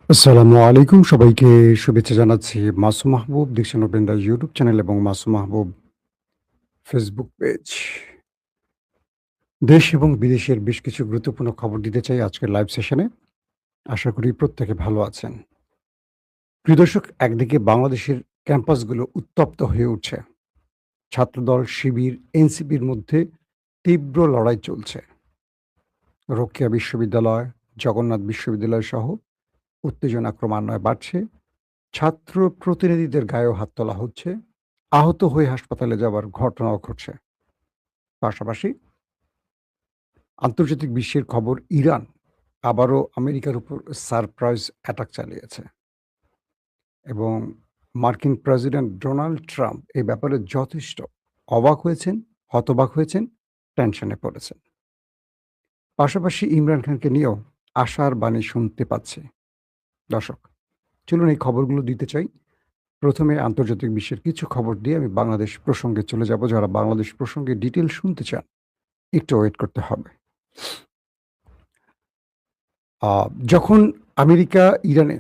আসসালামু আলাইকুম। সবাইকে শুভেচ্ছা জানাচ্ছি। মাসুম মাহবুব দেখছেন ওপেন দ্য ইউটিউব চ্যানেল এবং মাসুম মাহবুব ফেসবুক পেজ। দেশ এবং বিদেশের বেশ কিছু গুরুত্বপূর্ণ খবর দিতে চাই আজকের লাইভ সেশনে। আশা করি প্রত্যেকে ভালো আছেন। প্রিয় দর্শক, একদিকে বাংলাদেশের ক্যাম্পাসগুলো উত্তপ্ত হয়ে উঠছে। ছাত্রদল, শিবির, এনসিপির মধ্যে তীব্র লড়াই চলছে। রোকেয়া বিশ্ববিদ্যালয়, জগন্নাথ বিশ্ববিদ্যালয় সহ উত্তেজনা ক্রমান্বয়ে বাড়ছে। ছাত্র প্রতিনিধিদের গায়েও হাত তোলা হচ্ছে। আহত হয়ে হাসপাতালে যাওয়ার ঘটনাও ঘটছে। পাশাপাশি আন্তর্জাতিক বিশ্বের খবর, ইরান আবারও আমেরিকার উপর সারপ্রাইজ অ্যাটাক চালিয়েছে এবং মার্কিন প্রেসিডেন্ট ডোনাল্ড ট্রাম্প এই ব্যাপারে যথেষ্ট অবাক হয়েছেন, হতবাক হয়েছেন, টেনশনে পড়েছেন। পাশাপাশি ইমরান খানকে নিয়েও আশার বাণী শুনতে পাচ্ছি। দর্শক, চলুন এই খবরগুলো দিতে চাই। প্রথমে আন্তর্জাতিক বিশ্বের কিছু খবর দিয়ে আমি বাংলাদেশ প্রসঙ্গে চলে যাব। যারা বাংলাদেশ প্রসঙ্গে ডিটেইল শুনতে চান, একটু ওয়েট করতে হবে। আ যখন আমেরিকা ইরানে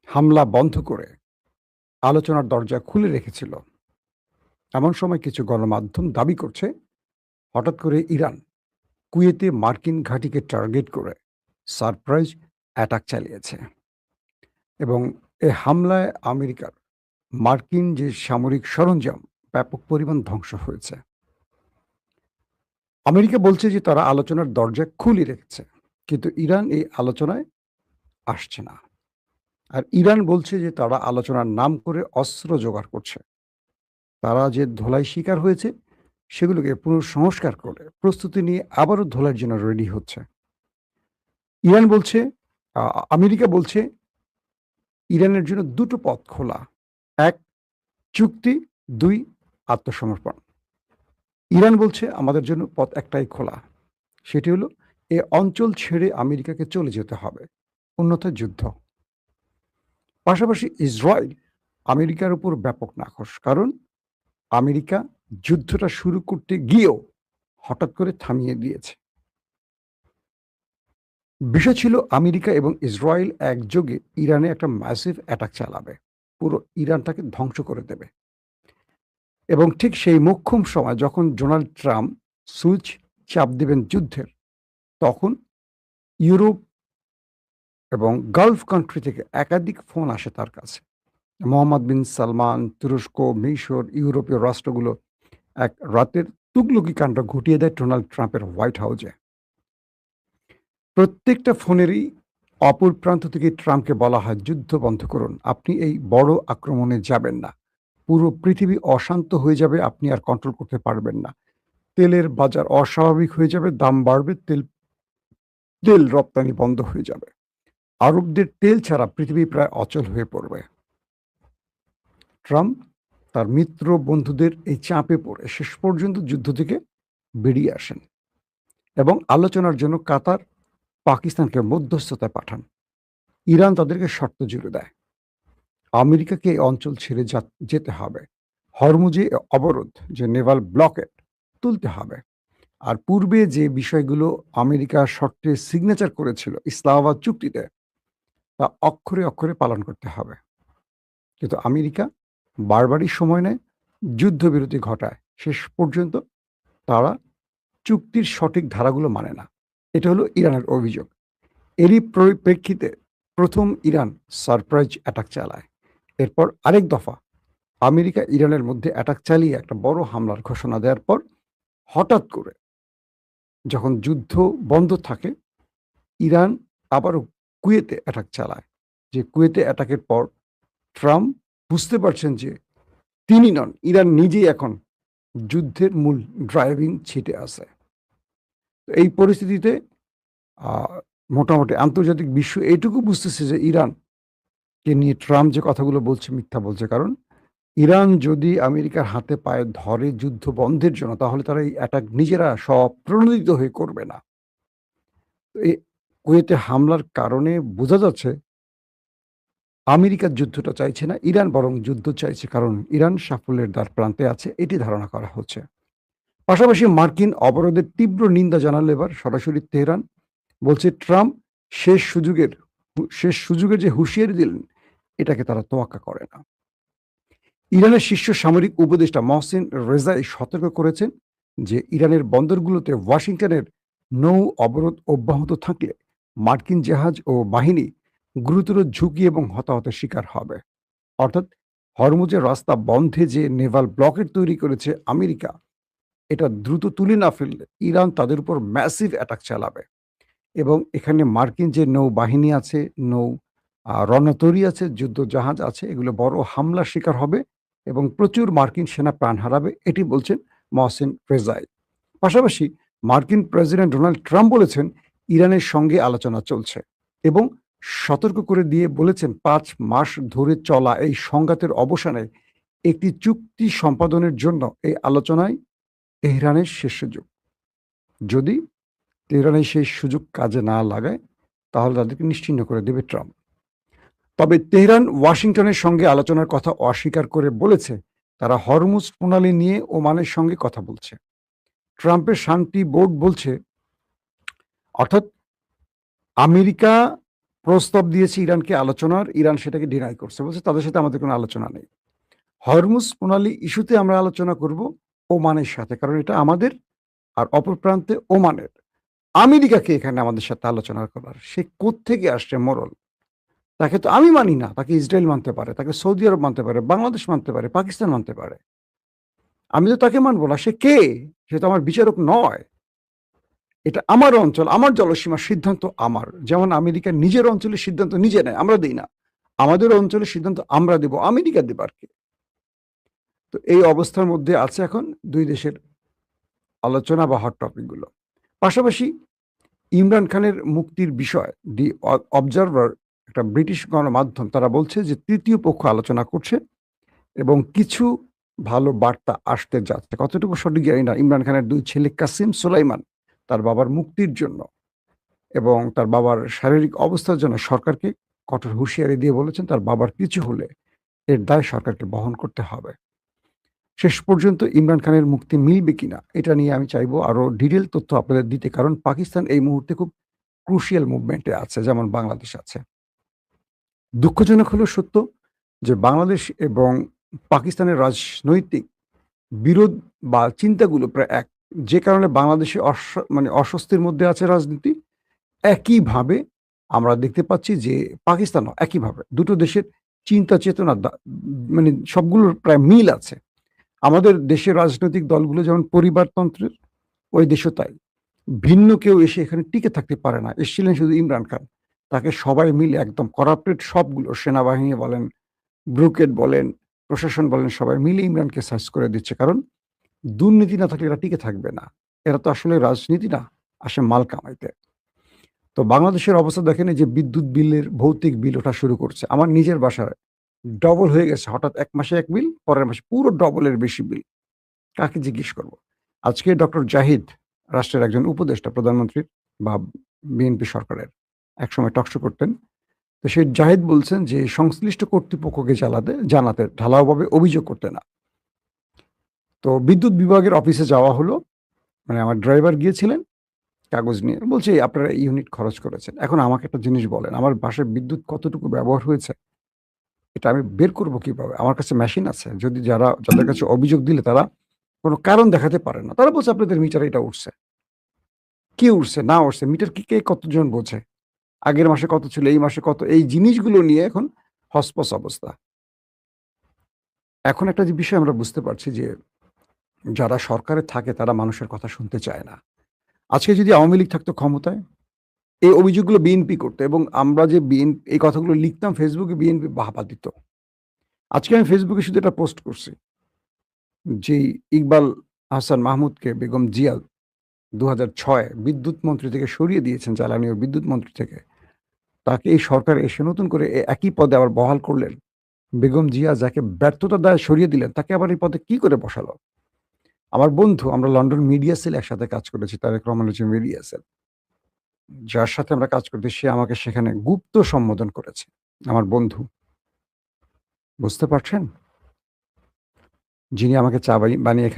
হামলা বন্ধ করে আলোচনার দরজা খুলে রেখেছিল, এমন সময় কিছু গণমাধ্যম দাবি করছে, হঠাৎ করে ইরান কুয়েতে মার্কিন ঘাঁটিকে টার্গেট করে সারপ্রাইজ অ্যাটাক চালিয়েছে এবং এ হামলায় আমেরিকার মার্কিন যে সামরিক সরঞ্জাম ব্যাপক পরিমাণ ধ্বংস হয়েছে। আমেরিকা বলছে যে তারা আলোচনার দরজা খুলে রেখেছে, কিন্তু ইরান এই আলোচনায় আসছে না। আর ইরান বলছে যে তারা আলোচনার নাম করে অস্ত্র জোগাড় করছে। তারা যে ধোলাই শিকার হয়েছে সেগুলোকে পুনঃসংস্কার করে প্রস্তুতি নিয়ে আবারও ধোলাইয়ের জন্য রেডি হচ্ছে। ইরান বলছে, আমেরিকা বলছে ইরানের জন্য দুটো পথ খোলা। ১ চুক্তি, ২ আত্মসমর্পণ। ইরান বলছে আমাদের জন্য পথ একটাই খোলা। সেটি হলো এ অঞ্চল ছেড়ে আমেরিকাকে চলে যেতে হবে। অন্যথায় যুদ্ধ। পাশাপাশি ইসরায়েল আমেরিকার উপর ব্যাপক নাখোশ। কারণ আমেরিকা যুদ্ধটা শুরু করতে গিয়েও হঠাৎ করে থামিয়ে দিয়েছে। বিষয় ছিল আমেরিকা এবং ইসরায়েল একযোগে ইরানে একটা ম্যাসিভ অ্যাটাক চালাবে। পুরো ইরানটাকে ধ্বংস করে দেবে। এবং ঠিক সেই মোক্ষম সময় যখন ডোনাল্ড ট্রাম্প সুইচ চাপ দিবেন যুদ্ধের, তখন ইউরোপ এবং গালফ কান্ট্রি থেকে একাধিক ফোন আসে তার কাছে। মোহাম্মদ বিন সালমান, তুরস্ক, মিশর, ইউরোপীয় রাষ্ট্রগুলো এক রাতের তুগলকি কাণ্ড ঘটিয়ে দেয় ডোনাল্ড ট্রাম্পের হোয়াইট হাউসে। প্রত্যেকটা ফোনেরই অপর প্রান্ত থেকে ট্রাম্পকে বলা হয়, যুদ্ধ বন্ধ করুন। আপনি এই বড় আক্রমণে যাবেন না। পুরো পৃথিবী অশান্ত হয়ে যাবে, আপনি আর কন্ট্রোল করতে পারবেন না। তেলের বাজার অস্বাভাবিক হয়ে যাবে, দাম বাড়বে, তেল রপ্তানি বন্ধ হয়ে যাবে। আরবদের তেল ছাড়া পৃথিবী প্রায় অচল হয়ে পড়বে। ট্রাম্প তার মিত্র বন্ধুদের এই চাপে পড়ে শেষ পর্যন্ত যুদ্ধ থেকে বেরিয়ে আসেন এবং আলোচনার জন্য কাতার, পাকিস্তানকে মধ্যস্থতায় পাঠান। ইরান তাদেরকে শর্ত জুড়ে দেয়। আমেরিকাকে এই অঞ্চল ছেড়ে যেতে হবে। হরমুজে অবরোধ, যে নেভাল ব্লকেড তুলতে হবে। আর পূর্বে যে বিষয়গুলো আমেরিকা শর্তে সিগনেচার করেছিল ইসলামাবাদ চুক্তিতে, তা অক্ষরে অক্ষরে পালন করতে হবে। কিন্তু আমেরিকা বারবারই সময় নেয়, যুদ্ধবিরতি ঘটায়। শেষ পর্যন্ত তারা চুক্তির সঠিক ধারাগুলো মানে না। এটা হলো ইরানের অভিযোগ। এরই পরিপ্রেক্ষিতে প্রথম ইরান সারপ্রাইজ অ্যাটাক চালায়। এরপর আরেক দফা আমেরিকা ইরানের মধ্যে অ্যাটাক চালিয়ে একটা বড় হামলার ঘোষণা দেওয়ার পর হঠাৎ করে যখন যুদ্ধ বন্ধ থাকে, ইরান আবারও কুয়েতে অ্যাটাক চালায়। যে কুয়েতে অ্যাটাকের পর ট্রাম্প বুঝতে পারছেন যে তিনি নন, ইরান নিজেই এখন যুদ্ধের মূল ড্রাইভিং সিটে আছে। তো এই পরিস্থিতিতে আ মোটামুটি আন্তর্জাতিক বিশ্ব এইটুকু বুঝতেছে যে ইরানকে নিয়ে ট্রাম্প যে কথাগুলো বলছে মিথ্যা বলছে। কারণ ইরান যদি আমেরিকার হাতে পায়ে ধরে যুদ্ধ বন্ধের জন্য, তাহলে তারা এই অ্যাটাক নিজেরা স্বপ্রণোদিত হয়ে করবে না। তো এই কুয়েতে হামলার কারণে বোঝা যাচ্ছে আমেরিকা যুদ্ধটা চাইছে না, ইরান বরং যুদ্ধ চাইছে। কারণ ইরান সাফল্যের দ্বারপ্রান্তে আছে, এটি ধারণা করা হচ্ছে। পাশাপাশি মার্কিন অবরোধের তীব্র নিন্দা জানালো এবার সরাসরি তেহরান। বলছে ট্রাম্প শেষ সুযোগের শেষ সুযোগে যে হুঁশিয়ারি দিলেন, এটাকে তারা তোয়াক্কা করে না। ইরানের শীর্ষ সামরিক উপদেষ্টা মহসিন রেজাই সতর্ক করেছেন যে ইরানের বন্দরগুলোতে ওয়াশিংটনের নৌ অবরোধ অব্যাহত থাকলে মার্কিন জাহাজ ও বাহিনী গুরুতর ঝুঁকি এবং হতাহতের শিকার হবে। অর্থাৎ হরমুজের রাস্তা বন্ধে যে নেভাল ব্লকেট তৈরি করেছে আমেরিকা, এটা দ্রুত তুলে না ফেললে ইরান তাদের উপর ম্যাসিভ অ্যাটাক চালাবে এবং এখানে মার্কিন যে নৌবাহিনী আছে, নৌ রণতরী আছে, যুদ্ধ জাহাজ আছে, এগুলো বড় হামলার শিকার হবে এবং প্রচুর মার্কিন সেনা প্রাণ হারাবে, এটি বলছেন মহসিন রেজাই। পাশাপাশি মার্কিন প্রেসিডেন্ট ডোনাল্ড ট্রাম্প বলেছেন ইরানের সঙ্গে আলোচনা চলছে এবং সতর্ক করে দিয়ে বলেছেন ৫ মাস ধরে চলা এই সংঘাতের অবসানে একটি চুক্তি সম্পাদনের জন্য এই আলোচনায় তেহরানের শেষ সুযোগ। যদি তেহরান সেই সুযোগ কাজে না লাগায় তাহলে তাদেরকে নিশ্চিহ্ন করে দেবে ট্রাম্প। তবে তেহরান ওয়াশিংটনের সঙ্গে আলোচনার কথা অস্বীকার করে বলেছে তারা হরমুজ প্রণালী নিয়ে ওমানের সঙ্গে কথা বলছে। ট্রাম্পের শান্তি বোর্ড বলছে, অর্থাৎ আমেরিকা প্রস্তাব দিয়েছে ইরানকে আলোচনার, ইরান সেটাকে ডিনাই করছে, বলছে তাদের সাথে আমাদের কোনো আলোচনা নেই। হরমুজ প্রণালী ইস্যুতে আমরা আলোচনা করব ওমানের সাথে, কারণ এটা আমাদের, আর অপর প্রান্তে ওমানের। আমেরিকাকে এখানে আমাদের সাথে আলোচনা করার, সে কোত্থেকে আসছে মোড়ল? তাকে তো আমি মানি না, তাকে ইসরায়েল মানতে পারে, তাকে সৌদি আরব মানতে পারে, বাংলাদেশ মানতে পারে, পাকিস্তান মানতে পারে। আমি তো তাকে মানবো না। সে কে? সে তো আমার বিচারক নয়। এটা আমার অঞ্চল, আমার জলসীমার সিদ্ধান্ত আমার। যেমন আমেরিকা নিজের অঞ্চলের সিদ্ধান্ত নিজে নেয়, আমরা দিই না। আমাদের অঞ্চলের সিদ্ধান্ত আমরা দেব, আমেরিকা দেব আর কি। তো এই অবস্থার মধ্যে আছে এখন দুই দেশের আলোচনা বা হট টপিক গুলো। পাশাপাশি ইমরান খানের মুক্তির বিষয় দি অবজারভার, একটা ব্রিটিশ গণমাধ্যম, তারা বলছে যে তৃতীয় পক্ষ আলোচনা করছে এবং কিছু ভালো বার্তা আসতে যাচ্ছে। কতটুকু সঠিক জানি না। ইমরান খানের 2 ছেলে কাসিম সুলাইমান তার বাবার মুক্তির জন্য এবং তার বাবার শারীরিক অবস্থার জন্য সরকারকে কঠোর হুঁশিয়ারি দিয়ে বলেছেন তার বাবার কিছু হলে এর দায় সরকারকে বহন করতে হবে। শেষ পর্যন্ত ইমরান খানের মুক্তি মিলবে কিনা এটা নিয়ে আমি চাইবো আরো ডিটেইল তথ্য আপনাদের দিতে, কারণ পাকিস্তান এই মুহূর্তে খুব ক্রুশিয়াল মুভমেন্টে আছে, যেমন বাংলাদেশ আছে। দুঃখজনক হলেও সত্য যে বাংলাদেশ এবং পাকিস্তানের রাজনৈতিক বিরোধ বা চিন্তাগুলো প্রায় এক। যে কারণে বাংলাদেশে মানে অস্বস্তির মধ্যে আছে রাজনীতি। একইভাবে আমরা দেখতে পাচ্ছি যে পাকিস্তানও একইভাবে। দুটো দেশের চিন্তা চেতনা মানে সবগুলোর প্রায় মিল আছে। আমাদের দেশের রাজনৈতিক দলগুলো যেমন পরিবারতন্ত্রের, ওই দেশও তাই। ভিন্ন কেউ এসে এখানে টিকে থাকতে পারে না। এসেছিলেন শুধু ইমরান খান। তাকে সবাই মিলে একদম করাপ্টেড সবগুলো, সেনাবাহিনী বলেন, ব্রুকেট বলেন, প্রশাসন বলেন, সবাই মিলে ইমরানকে সার্চ করে দিচ্ছে। কারণ দুর্নীতি না থাকলে এরা টিকে থাকবে না। এরা তো আসলে রাজনীতি না, আসে মাল কামাইতে। তো বাংলাদেশের অবস্থা দেখেন, এই যে বিদ্যুৎ বিলের ভৌতিক বিল ওঠা শুরু করছে। আমার নিজের বাসায় ডবল হয়ে গেছে। হঠাৎ ১ মাসে ১ বিল, পরের মাসে পুরো ডবলের বেশি বিল। কাকে জিজ্ঞেস করব? আজকে ডক্টর জাহিদ, রাষ্ট্রের একজন উপদেষ্টা প্রধানমন্ত্রীর বা বিএনপি সরকারের, একসময় টকশো করতেন। তো সেই জাহিদ বলছেন যে সংশ্লিষ্ট কর্তৃপক্ষকে জানাতে ঢালাওভাবে অভিযোগ করতে না। তো বিদ্যুৎ বিভাগের অফিসে যাওয়া হলো, মানে আমার ড্রাইভার গিয়েছিলেন কাগজ নিয়ে, বলছে আপনারা ইউনিট খরচ করেছেন। এখন আমাকে একটা জিনিস বলেন, আমার বাসায় বিদ্যুৎ কতটুকু ব্যবহার হয়েছে এটা আমি বের করব কিভাবে? আমার কাছে মেশিন আছে। যদি যাদের কাছে অভিযোগ দিলে তারা কোনো কারণ দেখাতে পারে না, তারা বলছে আপনাদের মিটারে এটা উঠছে। কি উঠছে না উঠছে, মিটার কি কে কতজন বোঝে? আগের মাসে কত ছিল, এই মাসে কত, এই জিনিসগুলো নিয়ে এখন হসপস অবস্থা। এখন একটা যে বিষয় আমরা বুঝতে পারছি যে যারা সরকারে থাকে তারা মানুষের কথা শুনতে চায় না। আজকে যদি আওয়ামী লীগ থাকতো ক্ষমতায়, এই অভিযোগগুলো বিএনপি করতো এবং আমরা যে এই কথাগুলো লিখতাম ফেসবুকে, বিএনপি বাহবা দিত। আজকে আমি ফেসবুকে শুধু এটা পোস্ট করছি, যেই ইকবাল হাসান মাহমুদকে বেগম জিয়া ২০০৬ বিদ্যুৎ মন্ত্রী থেকে সরিয়ে দিয়েছেন, জ্বালানি ও বিদ্যুৎ মন্ত্রী থেকে। তাকে এই সরকার এসে নতুন করে একই পদে আবার বহাল করলেন। বেগম জিয়া যাকে ব্যর্থতার দায়ে সরিয়ে দিলেন, তাকে আবার এই পদে কি করে বসালো? আমার বন্ধু, আমরা লন্ডন মিডিয়া সেল একসাথে কাজ করেছি, তারেক রহমান হচ্ছে মিডিয়া সেল। যার সাথে আমরা কাজ করতে, সে আমাকে সেখানে গুপ্ত সম্বোধন করেছে। আমার বন্ধু, বুঝতে পারছেন? যিনি আমাকে চা বানিয়ে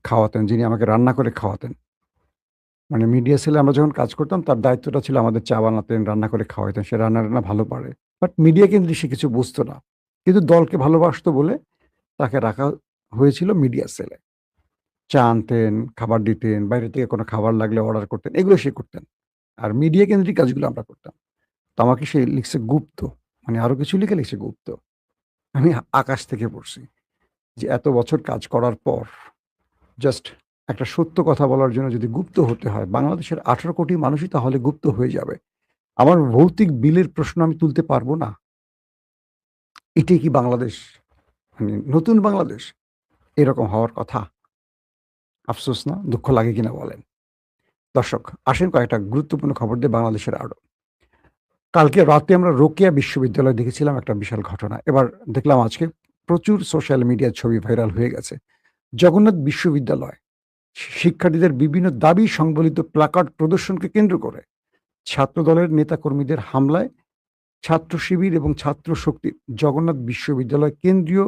খাওয়াতেন, যিনি আমাকে রান্না করে খাওয়াতেন, মানে মিডিয়া সেলে আমরা যখন কাজ করতাম তার দায়িত্বটা ছিল আমাদের চা বানাতেন, রান্না করে খাওয়াইতেন। সে রান্না-টান্না ভালো পারে। বাট মিডিয়া কেন্দ্রিক সে কিছু বুঝতো না। কিন্তু দলকে ভালোবাসতো বলে তাকে রাখা হয়েছিল মিডিয়া সেলে। চা আনতেন, খাবার দিতেন, বাইরে থেকে কোনো খাবার লাগলে অর্ডার করতেন। এগুলো সে করতেন। আর মিডিয়া কেন্দ্রিক কাজগুলো আমরা করতাম। তো আমাকে সে লিখছে গুপ্ত। মানে আরো কিছু লিখছে গুপ্ত। আমি আকাশ থেকে পড়ছি যে এত বছর কাজ করার পর জাস্ট একটা সত্য কথা বলার জন্য যদি গুপ্ত হতে হয়, বাংলাদেশের ১৮ কোটি মানুষই তাহলে গুপ্ত হয়ে যাবে। আমার ভৌতিক বিলের প্রশ্ন আমি তুলতে পারবো না। এটাই কি বাংলাদেশ? মানে নতুন বাংলাদেশ? এরকম হওয়ার কথা। আফসোস না? দুঃখ লাগে কিনা বলেন? দর্শক, আসেন কয়েকটা গুরুত্বপূর্ণ খবর দিয়ে বাংলাদেশের আরো। কালকে রাতে আমরা রোকেয়া বিশ্ববিদ্যালয়ে দেখেছিলাম একটা বিশাল ঘটনা। এবার দেখলাম আজকে প্রচুর সোশ্যাল মিডিয়ায় ছবি ভাইরাল হয়ে গেছে। জগন্নাথ বিশ্ববিদ্যালয় শিক্ষার্থীদের বিভিন্ন দাবি সংবলিত প্ল্যাকার্ড প্রদর্শনকে কেন্দ্র করে ছাত্রদলের নেতাকর্মীদের হামলায় ছাত্র শিবির এবং ছাত্র শক্তির জগন্নাথ বিশ্ববিদ্যালয় কেন্দ্রীয়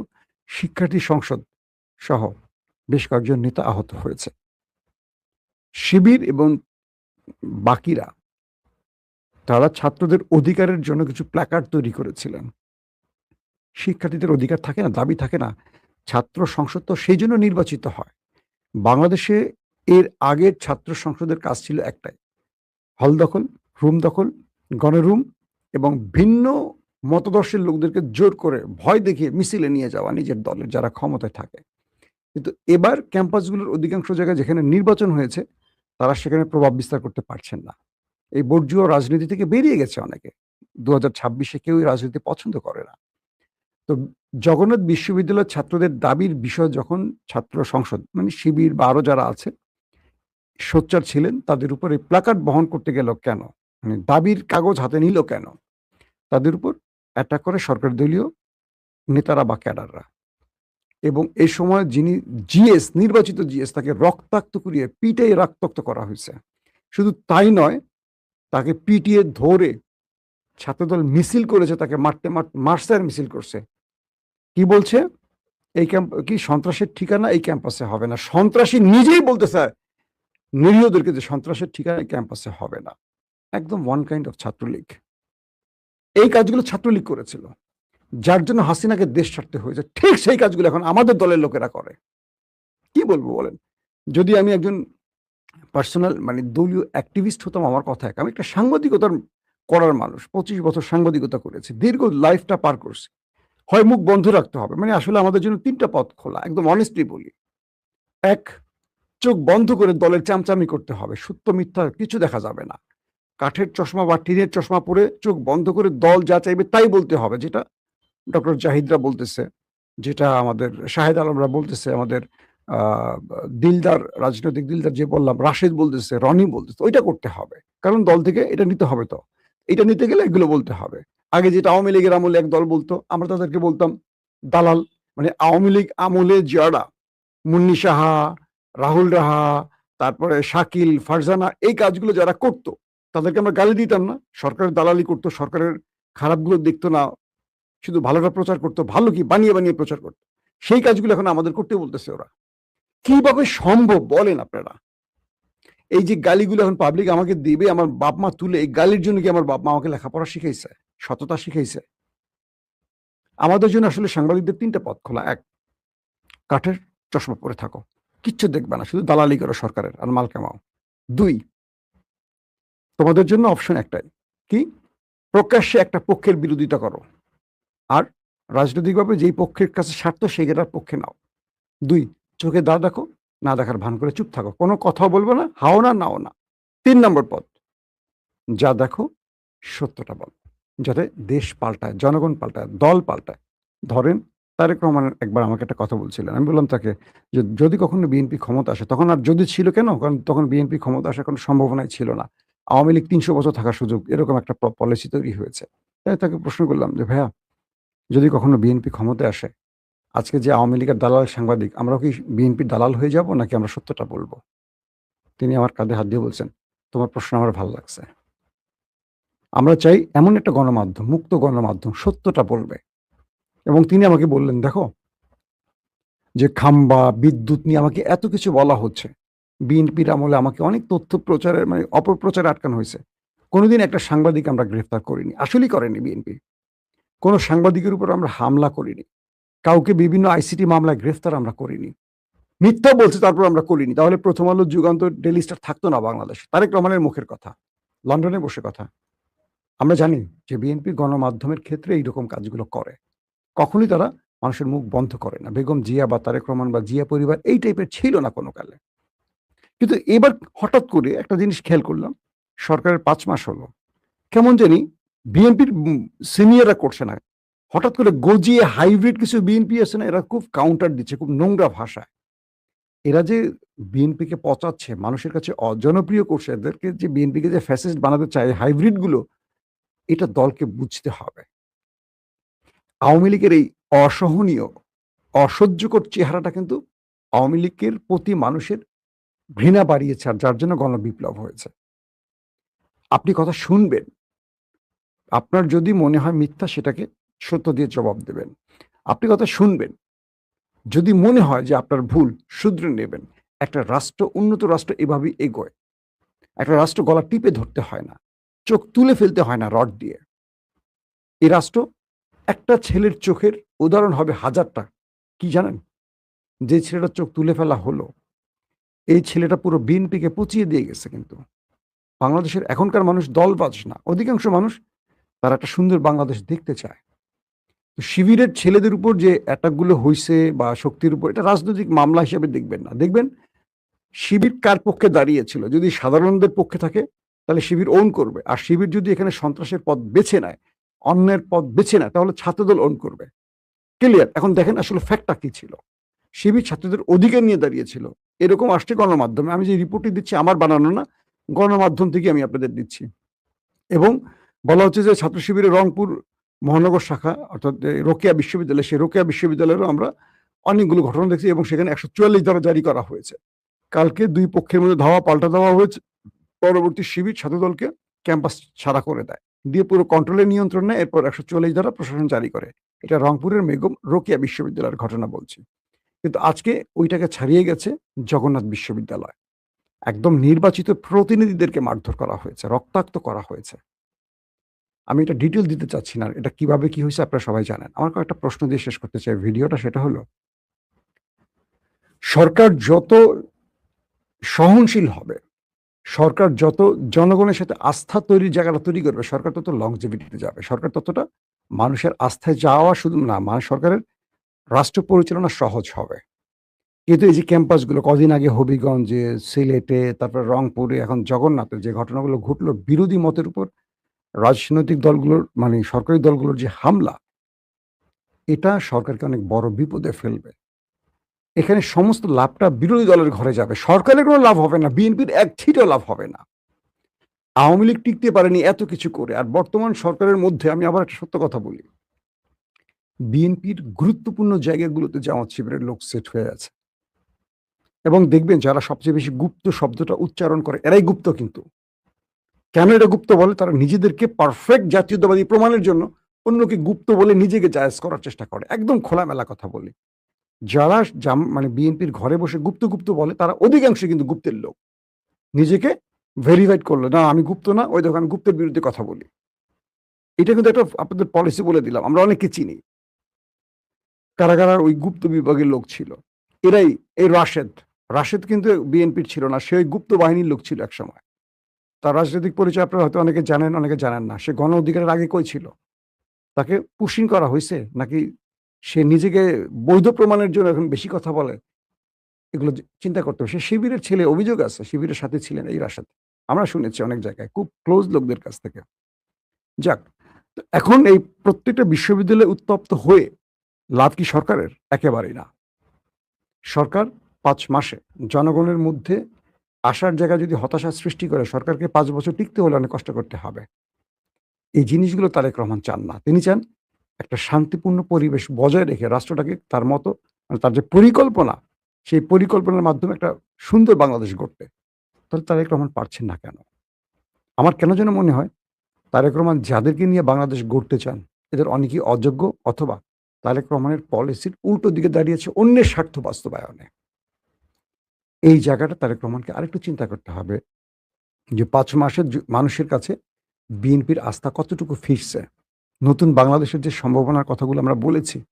শিক্ষার্থী সংসদ সহ বেশ কয়েকজন নেতা আহত হয়েছে। শিবির এবং বাকিরা তারা ছাত্রদের অধিকারের জন্য কিছু প্ল্যাকার্ড তৈরি করেছিলেন। শিক্ষার্থীদের অধিকার থাকে না, দাবি থাকে না। ছাত্র সংসদ তো সেই জন্য নির্বাচিত হয়। বাংলাদেশে এর আগের ছাত্র সংসদের কাজ ছিল একটাই, হল দখল, রুম দখল, গণরুম এবং ভিন্ন মতদর্শের লোকদেরকে জোর করে ভয় দেখিয়ে মিছিলে নিয়ে যাওয়া নিজের দলের যারা ক্ষমতায় থাকে। কিন্তু এবার ক্যাম্পাসগুলোর অধিকাংশ জায়গায় যেখানে নির্বাচন হয়েছে তারা সেখানে প্রভাব বিস্তার করতে পারছেন না। এই বর্জীয় রাজনীতি থেকে বেরিয়ে গেছে অনেকে। ২০২৬-এ কেউই রাজনীতি পছন্দ করে না। তো জগন্নাথ বিশ্ববিদ্যালয়ের ছাত্রদের দাবির বিষয় যখন ছাত্র সংসদ মানে শিবির বা আরো যারা আছে সোচ্চার ছিলেন, তাদের উপর এই প্ল্যাকার্ড বহন করতে গেল কেন? মানে দাবির কাগজ হাতে নিল কেন? তাদের উপর অ্যাটাক করে সরকার দলীয় নেতারা বা ক্যাডাররা। এবং এই সময় যিনি জিএস, নির্বাচিত জিএস তাকে রক্তাক্ত করিয়ে পিটিয়ে রক্তাক্ত করা হয়েছে। শুধু তাই নয়, তাকে পিটিয়ে ধরে ছাত্রদল মিছিল করেছে, তাকে মার্চার মিছিল করছে। কি বলছে? এই কি সন্ত্রাসের ঠিকানা এই ক্যাম্পাসে হবে না। সন্ত্রাসী নিজেই বলতেছে নিরীহদেরকে যে সন্ত্রাসের ঠিকানা এই ক্যাম্পাসে হবে না। একদম ওয়ান কাইন্ড অফ ছাত্রলীগ। এই কাজগুলো ছাত্রলীগ করেছিল। যার জন্য হাসিনাকে দেশ ছাড়তে হয়েছে। ঠিক সেই কাজগুলো এখন আমাদের দলের লোকেরা করে। কি বলবো বলেন? যদি আমি একজন পার্সোনাল মানে দলীয় অ্যাক্টিভিস্ট হতাম আমার কথা এক। আমি একটা সাংবাদিকতার করার মানুষ। ২৫ বছর সাংবাদিকতা করেছি। দীর্ঘ লাইফটা পার করছি। হয় মুখ বন্ধ রাখতে হবে। মানে আসলে আমাদের জন্য ৩ টা পথ খোলা। একদম অনেস্টলি বলি। ১, চোখ বন্ধ করে দলের চামচামি করতে হবে। সত্য মিথ্যা কিছু দেখা যাবে না। কাঠের চশমা বা টিনের চশমা পরে চোখ বন্ধ করে দল যা চাইবে তাই বলতে হবে। যেটা ডক্টর জাহিদরা বলতেছে, যেটা আমাদের শাহেদ আলমরা বলতেছে, আমাদের আ দিলদার, রাজনৈতিক দিলদার যে বললাম, রাশেদ বলতেছে, রনি বলতেছে, ওইটা করতে হবে। কারণ দল থেকে এটা নিতে হবে তো। এটা নিতে গেলে এগুলো বলতে হবে। আগে যেটা আওয়ামী লীগের আমলে এক দল বলতো, আমরা তাদেরকে বলতাম দালাল। মানে আওয়ামী লীগ আমলে যারা মুন্নি সাহা, রাহুল রাহা, তারপরে শাকিল, ফারজানা এই কাজগুলো যারা করতো, তাদেরকে আমরা গালি দিতাম না? সরকারের দালালি করতো, সরকারের খারাপগুলো দেখতো না। শুধু ভালোটা প্রচার করতো, ভালো কি বানিয়ে, বানিয়ে প্রচার করতো। সেই কাজগুলো এখন আমাদের করতে বলতেছে ওরা। কিভাবে সম্ভব বলেন আপনারা? এই যে গালিগুলো এখন পাবলিক আমাকে দিবে, আমার বাপ-মা তুলে এই গালির জন্য কি আমার বাপ-মা আমাকে লেখাপড়া শিখাইছে? সততা শিখাইছে? আমাদের জন্য আসলে সাংবাদিকদের ৩ টা পথ খোলা। ১, কাঠের চশমা পরে থাকো। কিচ্ছু দেখবা না। শুধু দালালি করো সরকারের আর মাল কামাও। ২, তোমাদের জন্য অপশন একটাই। কি? প্রকাশ্যে একটা পক্ষের বিরোধিতা করো। আর রাজনৈতিকভাবে যেই পক্ষের কাছে স্বার্থ সেটার পক্ষে নাও। ২, চোখে যা দেখো, না দেখার ভান করে চুপ থাকো। কোনো কথাও বলবে না, হাও না, নাও না। ৩ নম্বর পথ, যা দেখো সত্যটা বলো। যাতে দেশ পাল্টায়, জনগণ পাল্টায়, দল পাল্টায়। ধরেন তারেক রহমান একবার আমাকে একটা কথা বলছিলেন। আমি বললাম তাকে যে, "যদি কখনো বিএনপি ক্ষমতা আসে" তখন আর যদি ছিল কেন? কারণ তখন বিএনপি ক্ষমতা আসার কোনো সম্ভাবনাই ছিল না। আওয়ামী লীগ ৩০০ বছর থাকার সুযোগ, এরকম একটা পলিসি তৈরি হয়েছে। তাই তাকে প্রশ্ন করলাম যে, "ভাইয়া, যদি কখনো বিএনপি ক্ষমতায় আসে, আজকে যে আওয়ামী লীগের দালাল সাংবাদিক, আমরাও কি বিএনপির দালাল হয়ে যাব নাকি আমরা সত্যটা বলব?" তিনি আমার কাঁধে হাত দিয়ে বলছেন, "তোমার প্রশ্ন আমার ভাল লাগছে। আমরা চাই এমন একটা গণমাধ্যম, মুক্ত গণমাধ্যম সত্যটা বলবে।" এবং তিনি আমাকে বললেন, "দেখো, যে খাম্বা, বিদ্যুৎ নিয়ে আমাকে এত কিছু বলা হচ্ছে। বিএনপির আমলে আমাকে অনেক তথ্য প্রচারের মানে অপপ্রচারে আটকানো হয়েছে। কোনোদিন একটা সাংবাদিক আমরা গ্রেফতার করিনি। আসলেই করেনি বিএনপি। কোনো সাংবাদিকের উপর আমরা হামলা করিনি। কাউকে বিভিন্ন আইসিটি মামলায় গ্রেফতার আমরা করিনি। মিথ্যা বলছে তারপর আমরা করিনি। তাহলে 'প্রথম আলো', 'যুগান্তর', 'ডেইলি স্টার' থাকতো না বাংলাদেশে। তারেক রহমানের মুখের কথা। লন্ডনে বসে কথা। আমরা জানি যে বিএনপি গণমাধ্যমের ক্ষেত্রে এইরকম কাজগুলো করে। কখনোই তারা মানুষের মুখ বন্ধ করে না। বেগম জিয়া বা তারেক রহমান বা জিয়া পরিবার এই টাইপের ছিল না কোনো কালে। কিন্তু এবার হঠাৎ করে একটা জিনিস খেয়াল করলাম, সরকারের ৫ মাস হলো। কেমন জানি বিএনপির সিনিয়ররা করছে না। হঠাৎ করে গজিয়ে হাইব্রিড কিছু বিএনপি আছে না, এরা খুব কাউন্টার দিচ্ছে খুব নোংরা ভাষায়। এরা যে বিএনপিকে পচাচ্ছে, মানুষের কাছে অজনপ্রিয় করছে, এদেরকে যে বিএনপিকে যে ফ্যাসিস্ট বানাতে চায় হাইব্রিড গুলো, এটা দলকে বুঝতে হবে। আওয়ামী লীগের এই অসহনীয়, অসহ্যকর চেহারাটা কিন্তু আওয়ামী লীগের প্রতি মানুষের ঘৃণা বাড়িয়েছে, আর যার জন্য গণবিপ্লব হয়েছে। আপনি কথা শুনবেন। আপনার যদি মনে হয় মিথ্যা, সেটাকে সত্য দিয়ে জবাব দেবেন। আপনি কথা শুনবেন। যদি মনে হয় যে আপনার ভুল, শুধরে নেবেন। একটা রাষ্ট্র, উন্নত রাষ্ট্র এভাবেই এগোয়। একটা রাষ্ট্র গলা টিপে ধরতে হয় না। চোখ তুলে ফেলতে হয় না রড দিয়ে। এই রাষ্ট্র একটা ছেলের চোখের উদাহরণ হবে হাজারটা। কি জানেন? যে ছেলেটার চোখ তুলে ফেলা হলো, এই ছেলেটা পুরো বিএনপিকে পচিয়ে দিয়ে গেছে কিন্তু। বাংলাদেশের এখনকার মানুষ দলবাজ না। অধিকাংশ মানুষ তারা একটা সুন্দর বাংলাদেশ দেখতে চায়। তো শিবিরের ছেলেদের উপর যে অ্যাটাক গুলো হইছে বা শক্তির উপর, এটা রাজনৈতিক মামলা হিসেবে দেখবেন না। দেখবেন শিবির কার পক্ষে দাঁড়িয়েছিল। যদি সাধারণদের পক্ষে থাকে তাহলে শিবির ওন করবে। আর শিবির যদি এখানে সন্ত্রাসের পথ বেছে নেয়, অন্যের পথ বেছে নেয়, তাহলে ছাত্রদল ওন করবে। ক্লিয়ার? এখন দেখেন আসলে ফ্যাক্টটা কি ছিল। শিবির ছাত্রদের অধিকার নিয়ে দাঁড়িয়েছিল। এরকম আসছে গণমাধ্যমে। আমি যে রিপোর্টটি দিচ্ছি আমার বানানো না, গণমাধ্যম থেকে আমি আপনাদের দিচ্ছি। এবং বলা হচ্ছে যে ছাত্র শিবিরের রংপুর মহানগর শাখা অর্থাৎ রোকেয়া বিশ্ববিদ্যালয়, সেই রোকেয়া বিশ্ববিদ্যালয়েরও আমরা অনেকগুলো ঘটনা দেখছি এবং সেখানে ১৪৪ ধারা জারি করা হয়েছে। কালকে ২ পক্ষের মধ্যে ধাওয়া পাল্টা দেওয়া হয়েছে। পরবর্তী শিবির ছাত্রদলকে ক্যাম্পাস ছাড়া করে দেয়। দিয়ে পুরো কন্ট্রোলের নিয়ন্ত্রণ নেয়। এরপর ১৪৪ ধারা প্রশাসন জারি করে। এটা রংপুরের বেগম রোকেয়া বিশ্ববিদ্যালয়ের ঘটনা বলছি। কিন্তু আজকে ওইটাকে ছাড়িয়ে গেছে জগন্নাথ বিশ্ববিদ্যালয়। একদম নির্বাচিত প্রতিনিধিদেরকে মারধর করা হয়েছে, রক্তাক্ত করা হয়েছে। আমি এটা ডিটেইল দিতে চাচ্ছি না। এটা কিভাবে কি হইছে আপনারা সবাই জানেন। আমার কয়েকটা প্রশ্ন দিয়ে শেষ করতে চাই ভিডিওটা, সেটা হলো সরকার যত সহনশীল হবে, সরকার যত জনগণের সাথে আস্থা তৈরির জায়গাটা তৈরি করবে, সরকার তত লংজিভিটিতে যাবে। সরকার ততটা মানুষের আস্থায় যাওয়া শুধু না, মানে সরকারের রাষ্ট্র পরিচালনা সহজ হবে। কিন্তু এই যে ক্যাম্পাসগুলো কদিন আগে হবিগঞ্জে, সিলেটে, তারপরে রংপুরে, এখন জগন্নাথে যে ঘটনাগুলো ঘটলো, বিরোধী মতের উপর রাজনৈতিক দলগুলোর মানে সরকারি দলগুলোর যে হামলা, এটা সরকারকে অনেক বড় বিপদে ফেলবে। এখানে সমস্ত লাভটা বিরোধী দলের ঘরে যাবে। সরকারের কোনো লাভ হবে না, বিএনপির এক ছিটেও লাভ হবে না। আওয়ামী লীগ টিকতে পারেনি এত কিছু করে। আর বর্তমান সরকারের মধ্যে আমি আবার একটা সত্য কথা বলি। বিএনপির গুরুত্বপূর্ণ জায়গাগুলোতে জামাত শিবিরের লোক সেট হয়ে আছে। এবং দেখবেন যারা সবচেয়ে বেশি গুপ্ত শব্দটা উচ্চারণ করে, এরাই গুপ্ত কিন্তু। কেন এটা গুপ্ত বলে? তারা নিজেদেরকে পারফেক্ট জাতীয়তাবাদী প্রমাণের জন্য অন্যকে গুপ্ত বলে নিজেকে জায়েজ করার চেষ্টা করে। একদম খোলামেলা কথা বলি। যারা মানে বিএনপির ঘরে বসে গুপ্ত বলে, তারা অধিকাংশই কিন্তু গুপ্তের লোক। নিজেকে ভেরিফাইড করলো, না আমি গুপ্ত না, ওই দেখো আমি গুপ্তের বিরুদ্ধে কথা বলি। এটা কিন্তু একটা আপনাদের পলিসি বলে দিলাম। আমরা অনেককে চিনি। কারা ওই গুপ্ত বিভাগের লোক ছিল। এরাই এই রাশেদ কিন্তু বিএনপির ছিল না। সে ওই গুপ্ত বাহিনীর লোক ছিল একসময়। তার রাজনৈতিক পরিচয় আপনারা হয়তো অনেকে জানেন, অনেকে জানেন না। সে গণ অধিকারের আগে কই ছিল? তাকে পুশিং করা হইছে? নাকি সে নিজেকে বৈধ প্রমাণের জন্য এখন বেশি কথা বলে? এগুলো চিন্তা করতে হবে। সে শিবিরের ছেলে, অভিযোগ আছে শিবিরের সাথে ছিলেন এই রাশেদ। আমরা শুনেছি অনেক জায়গায় খুব ক্লোজ লোকদের কাছ থেকে। যাক, তো এখন এই প্রত্যেকটা বিশ্ববিদ্যালয়ে উত্তপ্ত হয়ে লাভ কি সরকারের? একেবারেই না। সরকার ৫ মাসে জনগণের মধ্যে আশার জায়গায় যদি হতাশার সৃষ্টি করে, সরকারকে ৫ বছর টিকতে হলে অনেক কষ্ট করতে হবে। এই জিনিসগুলো তারেক রহমান চান না। তিনি চান একটা শান্তিপূর্ণ পরিবেশ বজায় রেখে রাষ্ট্রটাকে তার মতো, মানে তার যে পরিকল্পনা, সেই পরিকল্পনার মাধ্যমে একটা সুন্দর বাংলাদেশ গড়তে। তাহলে তারেক রহমান পারছেন না কেন? আমার কেন যেন মনে হয় তারেক রহমান যাদেরকে নিয়ে বাংলাদেশ গড়তে চান, এদের অনেকেই অযোগ্য, অথবা তারেক রহমানের পলিসির উল্টো দিকে দাঁড়িয়েছে অন্যের স্বার্থ বাস্তবায়নে। এই জায়গাটা তারেক রহমানকে আরেকটু চিন্তা করতে হবে যে ৫ মাসের মানুষের কাছে বিএনপির আস্থা কতটুকু ফিরছে। নতুন বাংলাদেশের যে সম্ভাবনার কথাগুলো আমরা বলেছি,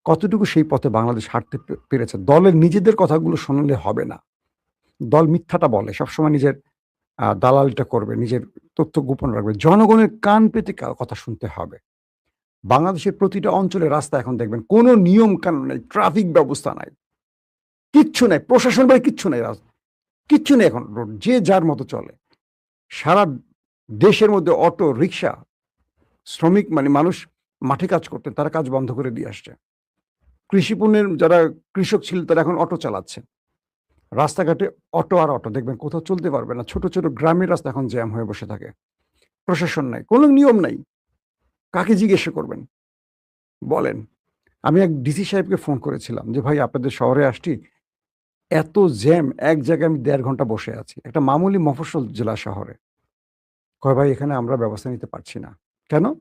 কতটুকু সেই পথে বাংলাদেশ হাঁটতে পেরেছে। দলের নিজেদের কথাগুলো শুনলে হবে না। দল মিথ্যাটা বলে। সবসময় নিজের দালালিটা করবে, নিজের তথ্য গোপন রাখবে। জনগণের কান পেতে কথা শুনতে হবে। বাংলাদেশের প্রতিটা অঞ্চলে রাস্তা এখন দেখবেন কোনো নিয়ম কানুন নাই, ট্রাফিক ব্যবস্থা নাই। কিচ্ছু নাই। প্রশাসন বলে কিচ্ছু নাই। কিচ্ছু নেই এখন। রোড যে যার মতো চলে। সারা দেশের মধ্যে অটো, রিক্সা, শ্রমিক মানে মানুষ মাঠে কাজ করতেন, তারা কাজ বন্ধ করে দিয়ে আসছে। কৃষি পণ্যের যারা কৃষক ছিল তারা এখন অটো চালাচ্ছে। রাস্তাঘাটে অটো আর অটো দেখবেন কোথাও চলতে পারবে না। ছোট, ছোট গ্রামের রাস্তা এখন জ্যাম হয়ে বসে থাকে। প্রশাসন নাই, কোনো নিয়ম নাই। কাকে জিজ্ঞাসা করবেন? বলেন। আমি এক ডিসি সাহেবকে ফোন করেছিলাম যে, "ভাই আপনাদের শহরে আসছি। এত জ্যাম, এক জায়গায় আমি ১.৫ ঘন্টা বসে আছি।" একটা মামুলি মফস্বল জেলা শহরে। কয়, "ভাই এখানে আমরা ব্যবস্থা নিতে পারছি না।" কেন?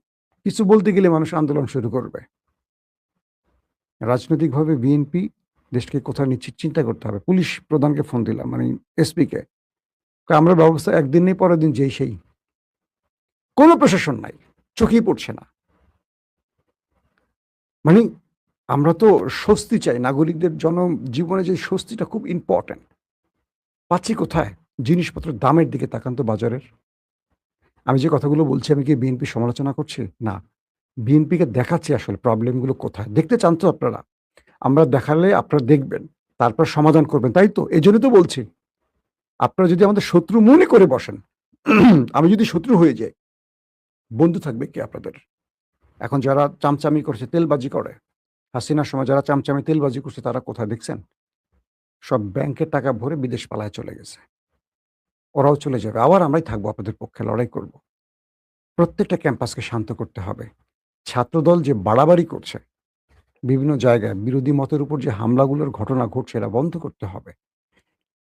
কিছু বলতে গেলে মানুষ আন্দোলন শুরু করবে। রাজনৈতিকভাবে বিএনপি দেশকে কোথায় নিচ্ছে চিন্তা করতে হবে। পুলিশ প্রধানকে ফোন দিলাম, মানে এসপিকে। কয়, "আমরা ব্যবস্থা একদিন নেই, পরের দিন যেই সেই।" কোনো প্রশাসন নাই। চোখেই পড়ছে না। মানে আমরা তো স্বস্তি চাই। নাগরিকদের জনজীবনে যে স্বস্তিটা খুব ইম্পোর্টেন্ট। পাচ্ছি কোথায়? জিনিসপত্রের দামের দিকে তাকান তো বাজারের। আমি যে কথাগুলো বলছি আমি কি বিএনপির সমালোচনা করছি? না। বিএনপিকে দেখাচ্ছি আসলে প্রবলেমগুলো কোথায়। দেখতে চান তো আপনারা? আমরা দেখালে আপনারা দেখবেন। তারপর সমাধান করবেন, তাই তো? এজন্যই তো বলছি। আপনারা যদি আমাদের শত্রু মনে করে বসেন, আমি যদি শত্রু হয়ে যাই, বন্ধু থাকবে কে আপনাদের? এখন যারা চামচামি করছে, তেলবাজি করে, হাসিনার সময় যারা চামচামি তেলবাজি করছে তারা কোথায় দেখছেন? সব ব্যাংকের টাকা ভরে বিদেশ পালায় চলে গেছে। ওরাও চলে যাবে। আবার আমরাই থাকবো আপনাদের পক্ষে লড়াই করব। প্রত্যেকটা ক্যাম্পাসকে শান্ত করতে হবে। ছাত্রদল যে বাড়াবাড়ি করছে, বিভিন্ন জায়গায় বিরোধী মতের উপর যে হামলাগুলোর ঘটনা ঘটছে এরা বন্ধ করতে হবে।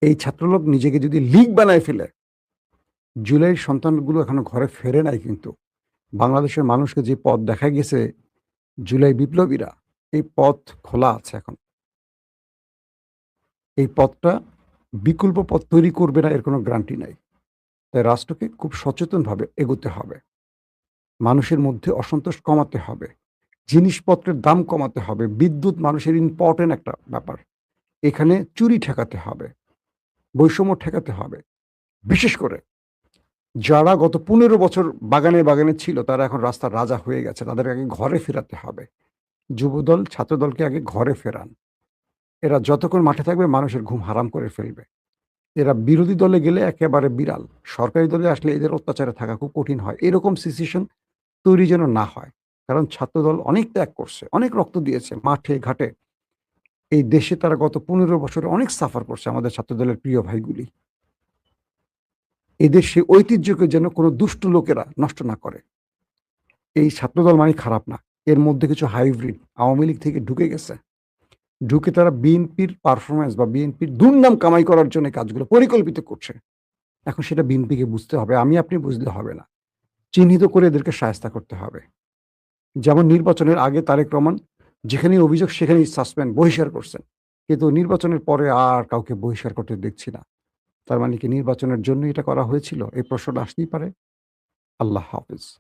এই ছাত্রলোক নিজেকে যদি লীগ বানায় ফেলে, জুলাইয়ের সন্তানগুলো এখনো ঘরে ফেরে নাই কিন্তু। বাংলাদেশের মানুষকে যে পথ দেখা গেছে জুলাই বিপ্লবীরা, এই পথ খোলা আছে এখন। এই পথটা বিকল্প পথ তৈরি করবে না এর কোনো গ্যারান্টি নাই। তাই রাষ্ট্রকে খুব সচেতনভাবে এগোতে হবে। মানুষের মধ্যে অসন্তোষ কমাতে হবে। জিনিসপত্রের দাম কমাতে হবে। বিদ্যুৎ মানুষের ইম্পোর্টেন্ট একটা ব্যাপার। এখানে চুরি ঠেকাতে হবে, বৈষম্য ঠেকাতে হবে। বিশেষ করে যারা গত ১৫ বছর বাগানে, বাগানে ছিল তারা এখন রাস্তার রাজা হয়ে গেছে। তাদেরকে আগে ঘরে ফেরাতে হবে। যুবদল, ছাত্রদলকে আগে ঘরে ফেরান। এরা যতক্ষণ মাঠে থাকবে মানুষের ঘুম হারাম করে ফেলবে। এরা বিরোধী দলে গেলে একেবারে বিড়াল। সরকারি দলে আসলে এদের অত্যাচারে থাকা খুব কঠিন হয়। এরকম সিচুয়েশন তৈরি যেন না হয়। কারণ ছাত্রদল অনেক ত্যাগ করছে, অনেক রক্ত দিয়েছে মাঠে ঘাটে। এই দেশে তারা গত ১৫ বছরে অনেক সাফার করছে আমাদের ছাত্রদলের প্রিয় ভাইগুলি। এদের সেই ঐতিহ্যকে যেন কোনো দুষ্ট লোকেরা নষ্ট না করে। এই ছাত্রদল মানে খারাপ না। এর মধ্যে কিছু হাইব্রিড আওয়ামী লীগ থেকে ঢুকে গেছে। ঢুকে তারা বিএনপির পারফরম্যান্স বা বিএনপির দুর্নাম কামাই করার জন্য কাজগুলো পরিকল্পিত করছে। এখন সেটা বিএনপিকে বুঝতে হবে। আমি আপনি বুঝলে হবে না। চিহ্নিত করে এদেরকে শায়েস্তা করতে হবে। যেমন নির্বাচনের আগে তারেক রহমান যেখানেই অভিযোগ সেখানেই সাসপেন্ড, বহিষ্কার করছেন। কিন্তু নির্বাচনের পরে আর কাউকে বহিষ্কার করতে দেখছি না। তার মানে কি নির্বাচনের জন্য এটা করা হয়েছিল? এই প্রশ্নটা আসতেই পারে। আল্লাহ হাফেজ।